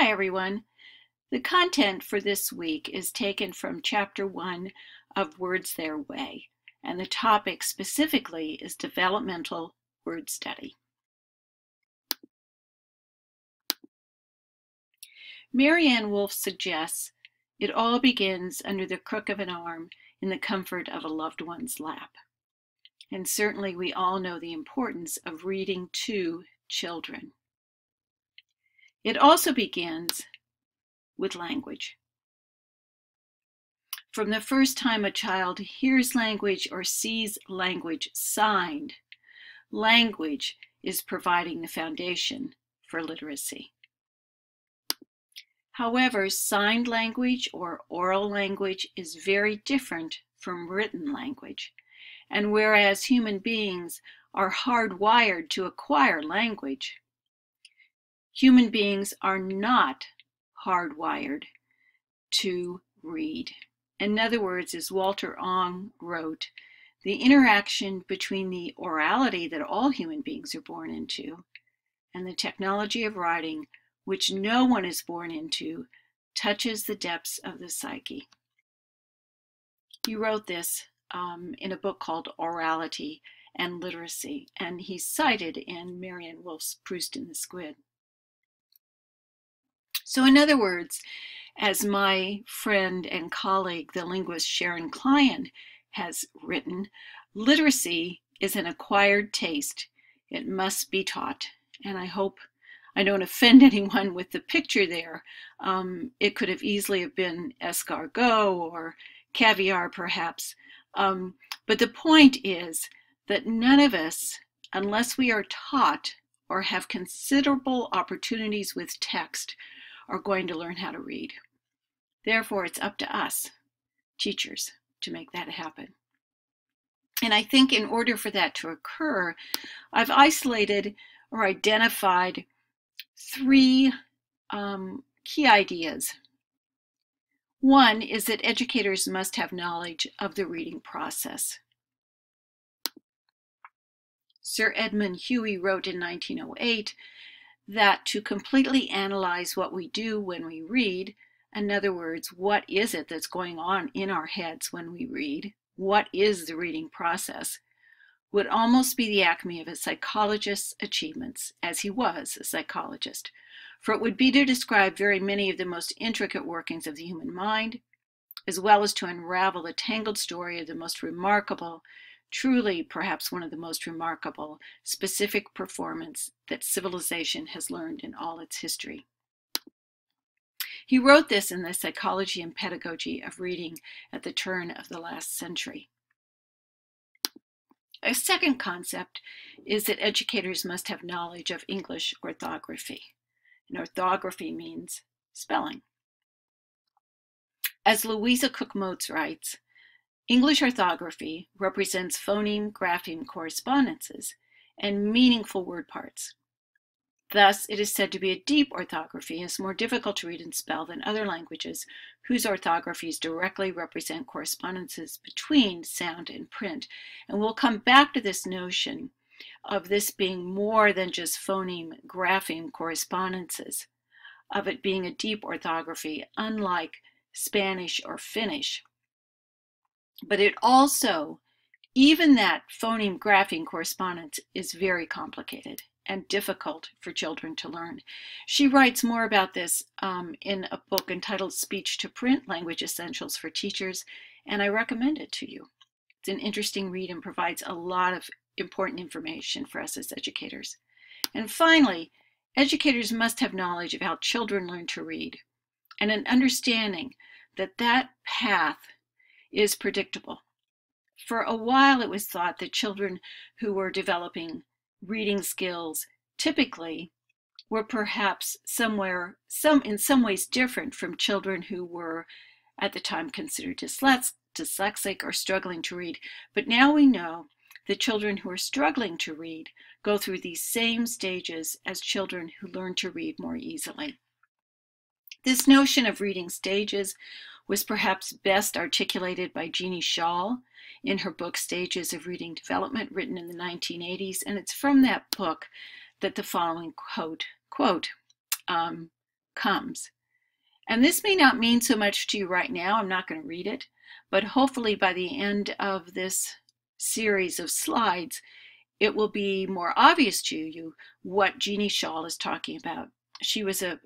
Hi, everyone. The content for this week is taken from Chapter 1 of Words Their Way, and the topic specifically is developmental word study. Marianne Wolf suggests it all begins under the crook of an arm in the comfort of a loved one's lap. And certainly we all know the importance of reading to children. It also begins with language. From the first time a child hears language or sees language signed, language is providing the foundation for literacy. However, signed language or oral language is very different from written language. And whereas human beings are hardwired to acquire language, human beings are not hardwired to read. In other words, as Walter Ong wrote, the interaction between the orality that all human beings are born into and the technology of writing, which no one is born into, touches the depths of the psyche. He wrote this in a book called Orality and Literacy, and he's cited in Marianne Wolf's Proust and the Squid. So in other words, as my friend and colleague, the linguist Sharon Klein, has written, literacy is an acquired taste. It must be taught. And I hope I don't offend anyone with the picture there. It could have easily have been escargot or caviar, perhaps. But the point is that none of us, unless we are taught or have considerable opportunities with text, are going to learn how to read. Therefore, it's up to us, teachers, to make that happen. And I think in order for that to occur, I've isolated or identified three key ideas. One is that educators must have knowledge of the reading process. Sir Edmund Huey wrote in 1908 that to completely analyze what we do when we read, in other words, what is it that's going on in our heads when we read, what is the reading process, would almost be the acme of a psychologist's achievements, as he was a psychologist. For it would be to describe very many of the most intricate workings of the human mind, as well as to unravel the tangled story of the most remarkable, truly perhaps one of the most remarkable, specific performance that civilization has learned in all its history. He wrote this in the Psychology and Pedagogy of Reading at the turn of the last century. A second concept is that educators must have knowledge of English orthography. And orthography means spelling. As Louisa Cook Moats writes, English orthography represents phoneme-grapheme correspondences and meaningful word parts. Thus, it is said to be a deep orthography and is more difficult to read and spell than other languages whose orthographies directly represent correspondences between sound and print. And we'll come back to this notion of this being more than just phoneme-grapheme correspondences, of it being a deep orthography, unlike Spanish or Finnish. But it also, even that phoneme-grapheme correspondence is very complicated and difficult for children to learn. She writes more about this in a book entitled Speech to Print, Language Essentials for Teachers, and I recommend it to you. It's an interesting read and provides a lot of important information for us as educators. And finally, educators must have knowledge of how children learn to read and an understanding that that path is predictable. For a while, it was thought that children who were developing reading skills typically were perhaps in some ways different from children who were at the time considered dyslexic or struggling to read. But now we know that children who are struggling to read go through these same stages as children who learn to read more easily. This notion of reading stages was perhaps best articulated by Jeannie Shaw in her book Stages of Reading Development, written in the 1980s, and it's from that book that the following quote comes. And this may not mean so much to you right now. I'm not going to read it, but hopefully by the end of this series of slides, it will be more obvious to you what Jeannie Schaal is talking about. She was a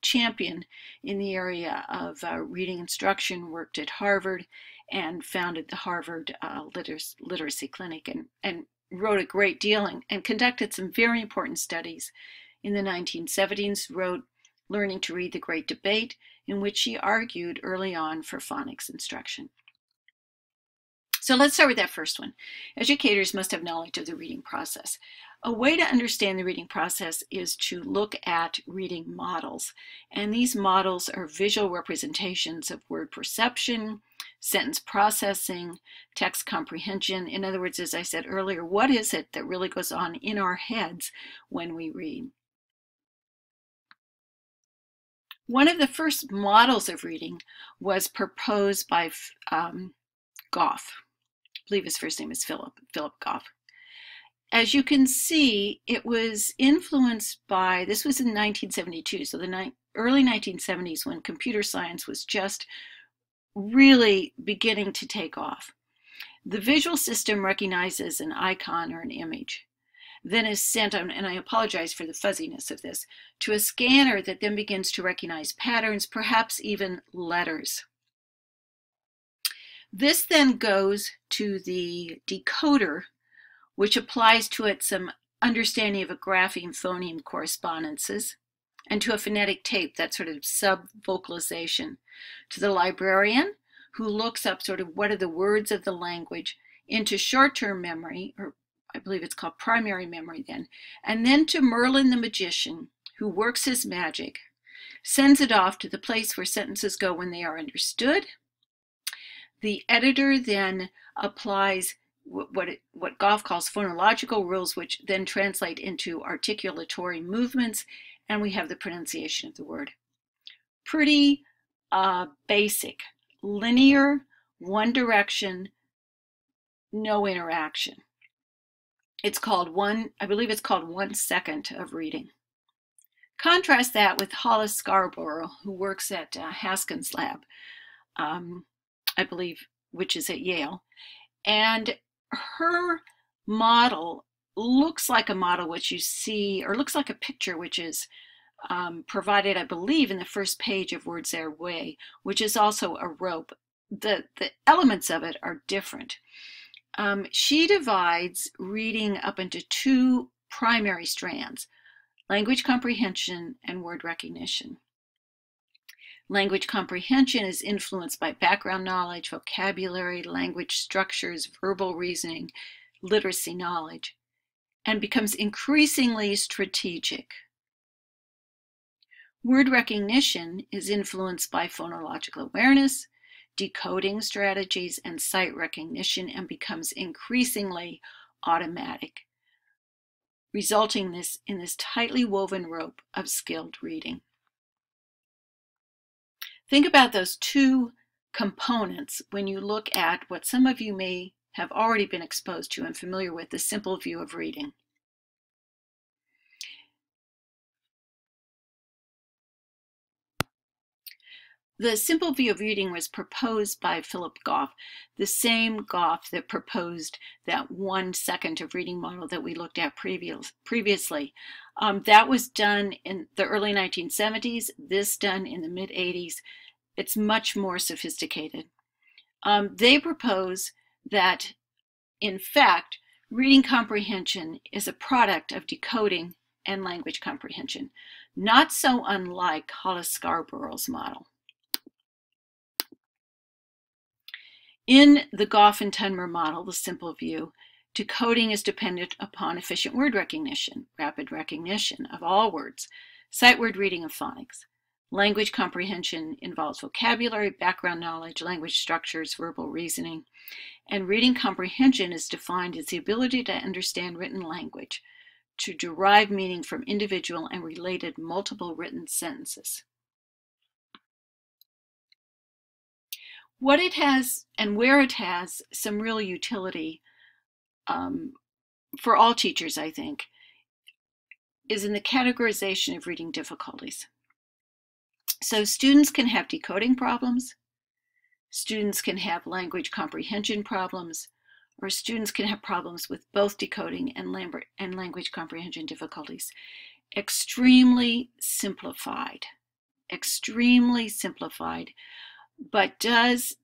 champion in the area of reading instruction, worked at Harvard, and founded the Harvard Literacy Clinic, and wrote a great deal and conducted some very important studies. In the 1970s, wrote Learning to Read: The Great Debate, in which she argued early on for phonics instruction. So let's start with that first one. Educators must have knowledge of the reading process. A way to understand the reading process is to look at reading models. And these models are visual representations of word perception, sentence processing, text comprehension. In other words, as I said earlier, what is it that really goes on in our heads when we read? One of the first models of reading was proposed by Goff. I believe his first name is Philip Goff. As you can see, it was influenced by, this was in 1972, so the early 1970s, when computer science was just really beginning to take off. The visual system recognizes an icon or an image, then is sent, and I apologize for the fuzziness of this, to a scanner that then begins to recognize patterns, perhaps even letters. This then goes to the decoder, which applies to it some understanding of a grapheme-phoneme correspondences, and to a phonetic tape, that sort of sub-vocalization, to the librarian, who looks up sort of what are the words of the language into short-term memory, or I believe it's called primary memory then, and then to Merlin the magician, who works his magic, sends it off to the place where sentences go when they are understood. The editor then applies what Goff calls phonological rules, which then translate into articulatory movements, and we have the pronunciation of the word. Pretty basic, linear, one direction, no interaction. It's called I believe it's called 1 second of reading. Contrast that with Hollis Scarborough, who works at Haskins Lab, I believe, which is at Yale. And her model looks like a model which you see, or looks like a picture which is provided, I believe, in the first page of Words Their Way, which is also a rope. The elements of it are different. She divides reading up into two primary strands: language comprehension and word recognition. Language comprehension is influenced by background knowledge, vocabulary, language structures, verbal reasoning, literacy knowledge, and becomes increasingly strategic. Word recognition is influenced by phonological awareness, decoding strategies, and sight recognition, and becomes increasingly automatic, resulting in this tightly woven rope of skilled reading. Think about those two components when you look at what some of you may have already been exposed to and familiar with, the simple view of reading. The simple view of reading was proposed by Philip Goff, the same Goff that proposed that 1 second of reading model that we looked at previously. That was done in the early 1970s, this done in the mid-80s. It's much more sophisticated. They propose that, in fact, reading comprehension is a product of decoding and language comprehension, not so unlike Hollis Scarborough's model. In the Goff and Tunmer model, the simple view, decoding is dependent upon efficient word recognition, rapid recognition of all words, sight word reading of phonics. Language comprehension involves vocabulary, background knowledge, language structures, verbal reasoning, and reading comprehension is defined as the ability to understand written language, to derive meaning from individual and related multiple written sentences. What it has and where it has some real utility for all teachers, I think, is in the categorization of reading difficulties. So students can have decoding problems, students can have language comprehension problems, or students can have problems with both decoding and language comprehension difficulties. Extremely simplified, but does,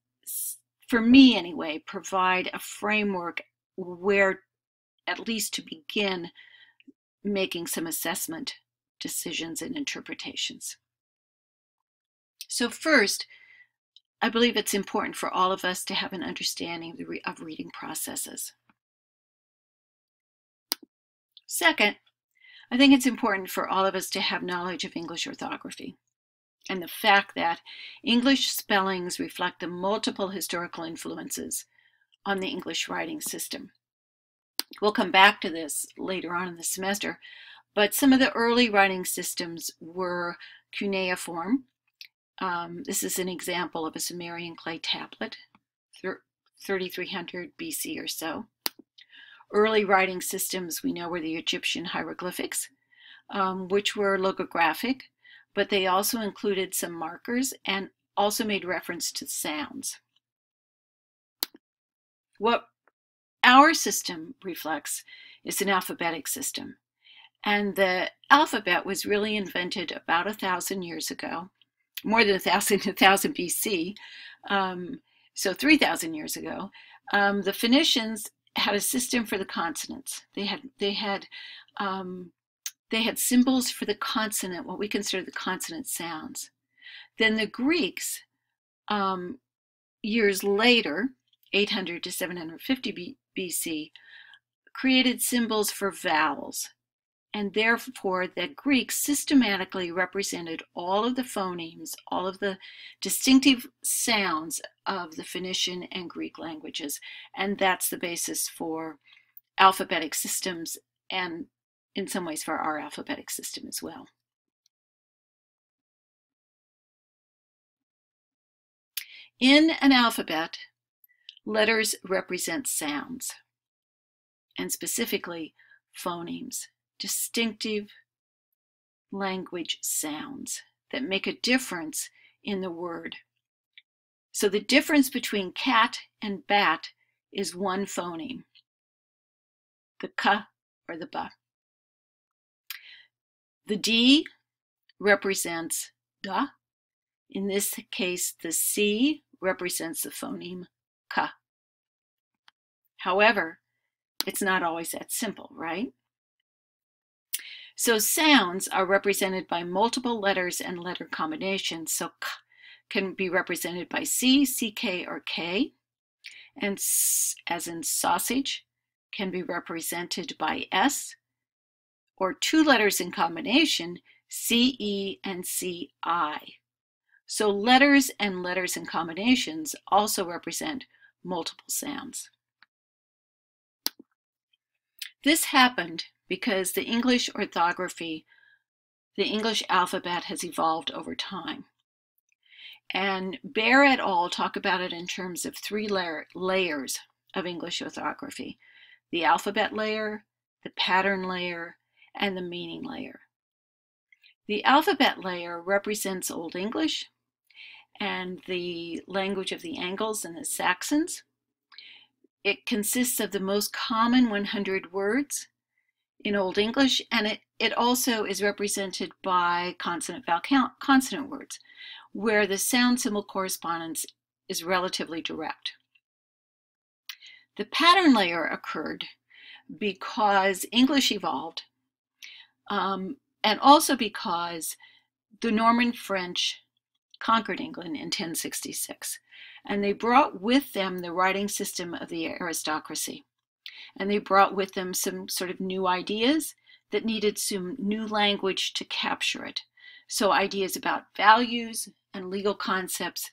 for me anyway, provide a framework where, at least to begin, making some assessment decisions and interpretations. So first, I believe it's important for all of us to have an understanding of reading processes. Second, I think it's important for all of us to have knowledge of English orthography and the fact that English spellings reflect the multiple historical influences on the English writing system. We'll come back to this later on in the semester, but some of the early writing systems were cuneiform. This is an example of a Sumerian clay tablet, 3300 BC or so. Early writing systems we know were the Egyptian hieroglyphics, which were logographic, but they also included some markers and also made reference to sounds. What our system reflects is an alphabetic system. And the alphabet was really invented about 1,000 years ago, more than 1,000 BC, so 3,000 years ago. The Phoenicians had a system for the consonants. They had symbols for the consonant, what we consider the consonant sounds. Then the Greeks, years later, 800 to 750 BC, created symbols for vowels. And therefore, the Greeks systematically represented all of the phonemes, all of the distinctive sounds of the Phoenician and Greek languages. And that's the basis for alphabetic systems and in some ways for our alphabetic system as well. In an alphabet, letters represent sounds, and specifically phonemes, distinctive language sounds that make a difference in the word. So the difference between cat and bat is one phoneme, the k or the ba. The D represents da. In this case, the C represents the phoneme ka. However, it's not always that simple, right? So sounds are represented by multiple letters and letter combinations. So k can be represented by C, CK, or K. And S, as in sausage, can be represented by S, or two letters in combination, CE and CI. So letters and letters in combinations also represent multiple sounds. This happened because the English orthography, the English alphabet, has evolved over time. And Baer et al. Talk about it in terms of three layers of English orthography: the alphabet layer, the pattern layer, and the meaning layer. The alphabet layer represents Old English and the language of the Angles and the Saxons. It consists of the most common 100 words in Old English, and it also is represented by consonant words, where the sound-symbol correspondence is relatively direct. The pattern layer occurred because English evolved, and also because the Norman French conquered England in 1066, and they brought with them the writing system of the aristocracy. And they brought with them some sort of new ideas that needed some new language to capture it. So ideas about values and legal concepts,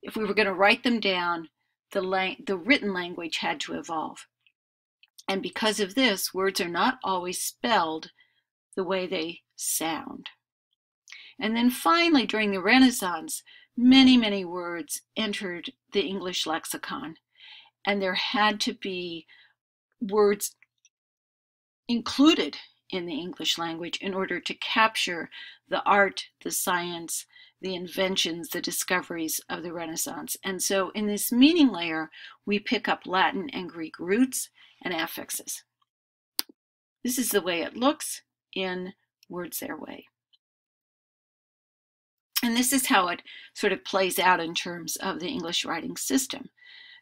if we were going to write them down, the written language had to evolve. And because of this, words are not always spelled the way they sound. And then finally, during the Renaissance, many, many words entered the English lexicon, and there had to be words included in the English language in order to capture the art, the science, the inventions, the discoveries of the Renaissance. And so in this meaning layer, we pick up Latin and Greek roots and affixes. This is the way it looks in Words Their Way. And this is how it sort of plays out in terms of the English writing system.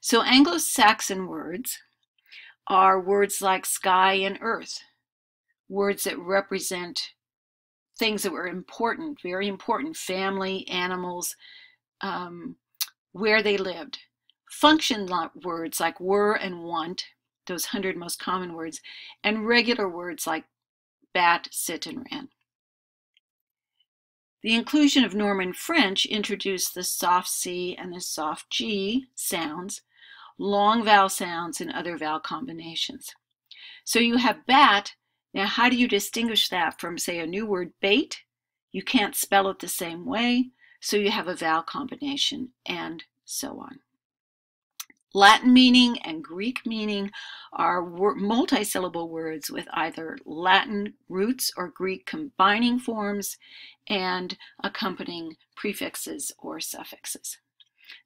So Anglo-Saxon words are words like sky and earth, words that represent things that were important, very important, family, animals, where they lived. Function words like were and want, those 100 most common words, and regular words like bat, sit, and ran. The inclusion of Norman French introduced the soft C and the soft G sounds, long vowel sounds, and other vowel combinations. So you have bat. Now, how do you distinguish that from, say, a new word, bait? You can't spell it the same way, so you have a vowel combination, and so on. Latin meaning and Greek meaning are multisyllable words with either Latin roots or Greek combining forms and accompanying prefixes or suffixes.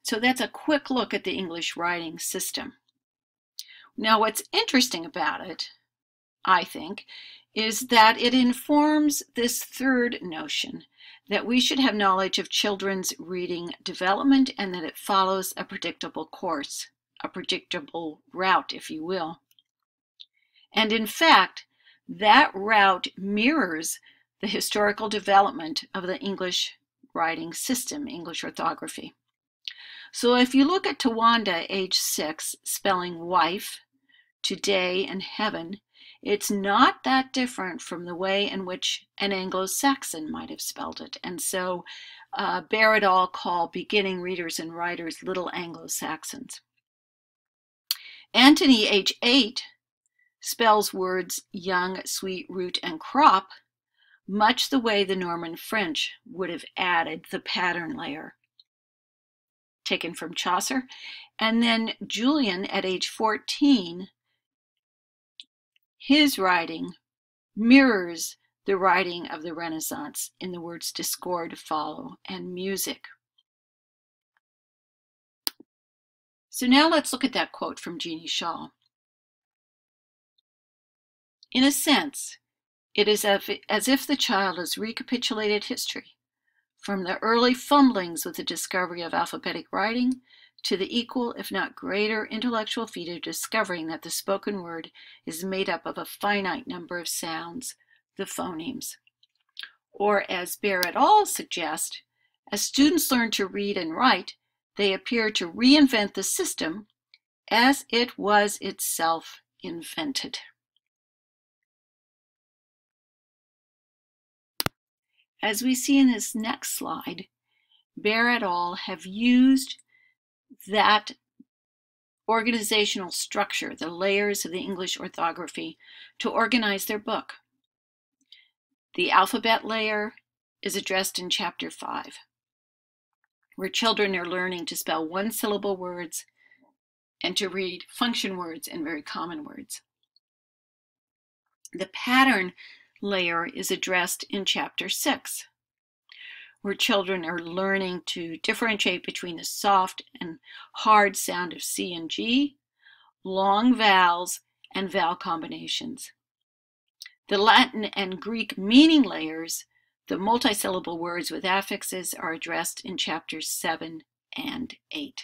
So that's a quick look at the English writing system. Now, what's interesting about it, I think, is that it informs this third notion that we should have knowledge of children's reading development and that it follows a predictable course, a predictable route, if you will. And in fact, that route mirrors the historical development of the English writing system, English orthography. So if you look at Tawanda, age 6, spelling wife, today, and heaven, it's not that different from the way in which an Anglo-Saxon might have spelled it. And so Bear et al. Call beginning readers and writers little Anglo-Saxons. Anthony, age 8, spells words young, sweet, root, and crop, much the way the Norman French would have added the pattern layer, taken from Chaucer. And then Julian, at age 14, his writing mirrors the writing of the Renaissance in the words discord, follow, and music. So now let's look at that quote from Jeannie Shaw. In a sense, it is as if the child has recapitulated history, from the early fumblings with the discovery of alphabetic writing to the equal, if not greater, intellectual feat of discovering that the spoken word is made up of a finite number of sounds, the phonemes. Or, as Bear et al. Suggest, as students learn to read and write, they appear to reinvent the system as it was itself invented. As we see in this next slide, Bear et al. Have used that organizational structure, the layers of the English orthography, to organize their book. The alphabet layer is addressed in Chapter 5, where children are learning to spell one-syllable words and to read function words and very common words. The pattern layer is addressed in Chapter 6, where children are learning to differentiate between the soft and hard sound of C and G, long vowels, and vowel combinations. The Latin and Greek meaning layers, the multisyllable words with affixes, are addressed in Chapters 7 and 8.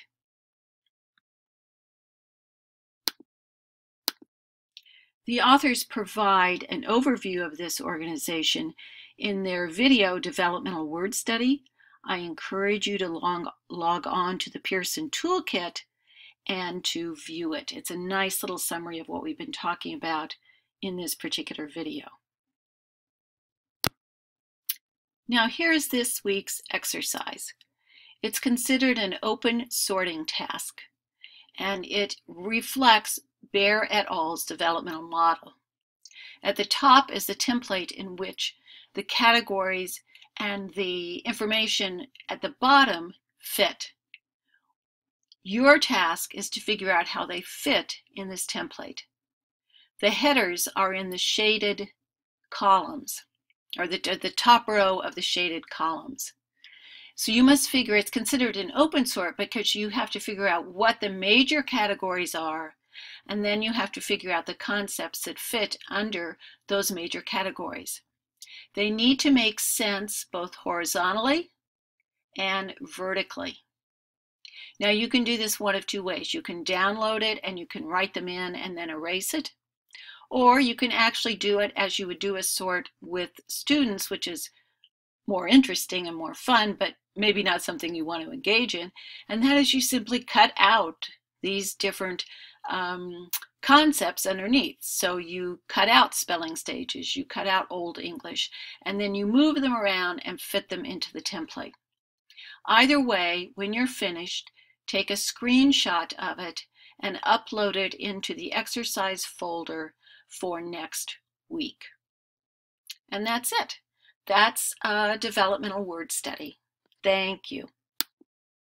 The authors provide an overview of this organization in their video developmental word study. I encourage you to log on to the Pearson Toolkit and to view it. It's a nice little summary of what we've been talking about in this particular video. Now here's this week's exercise. It's considered an open sorting task, and it reflects Bear et al.'s developmental model. At the top is the template in which the categories and the information at the bottom fit. Your task is to figure out how they fit in this template. The headers are in the shaded columns, or the top row of the shaded columns. So you must figure it's considered an open sort because you have to figure out what the major categories are, and then you have to figure out the concepts that fit under those major categories. They need to make sense both horizontally and vertically. Now you can do this one of two ways. You can download it and you can write them in and then erase it. Or you can actually do it as you would do a sort with students, which is more interesting and more fun, but maybe not something you want to engage in. And that is you simply cut out these different concepts underneath. So you cut out spelling stages, you cut out Old English, and then you move them around and fit them into the template. Either way, when you're finished, take a screenshot of it and upload it into the exercise folder for next week. And that's it. That's a developmental word study. Thank you.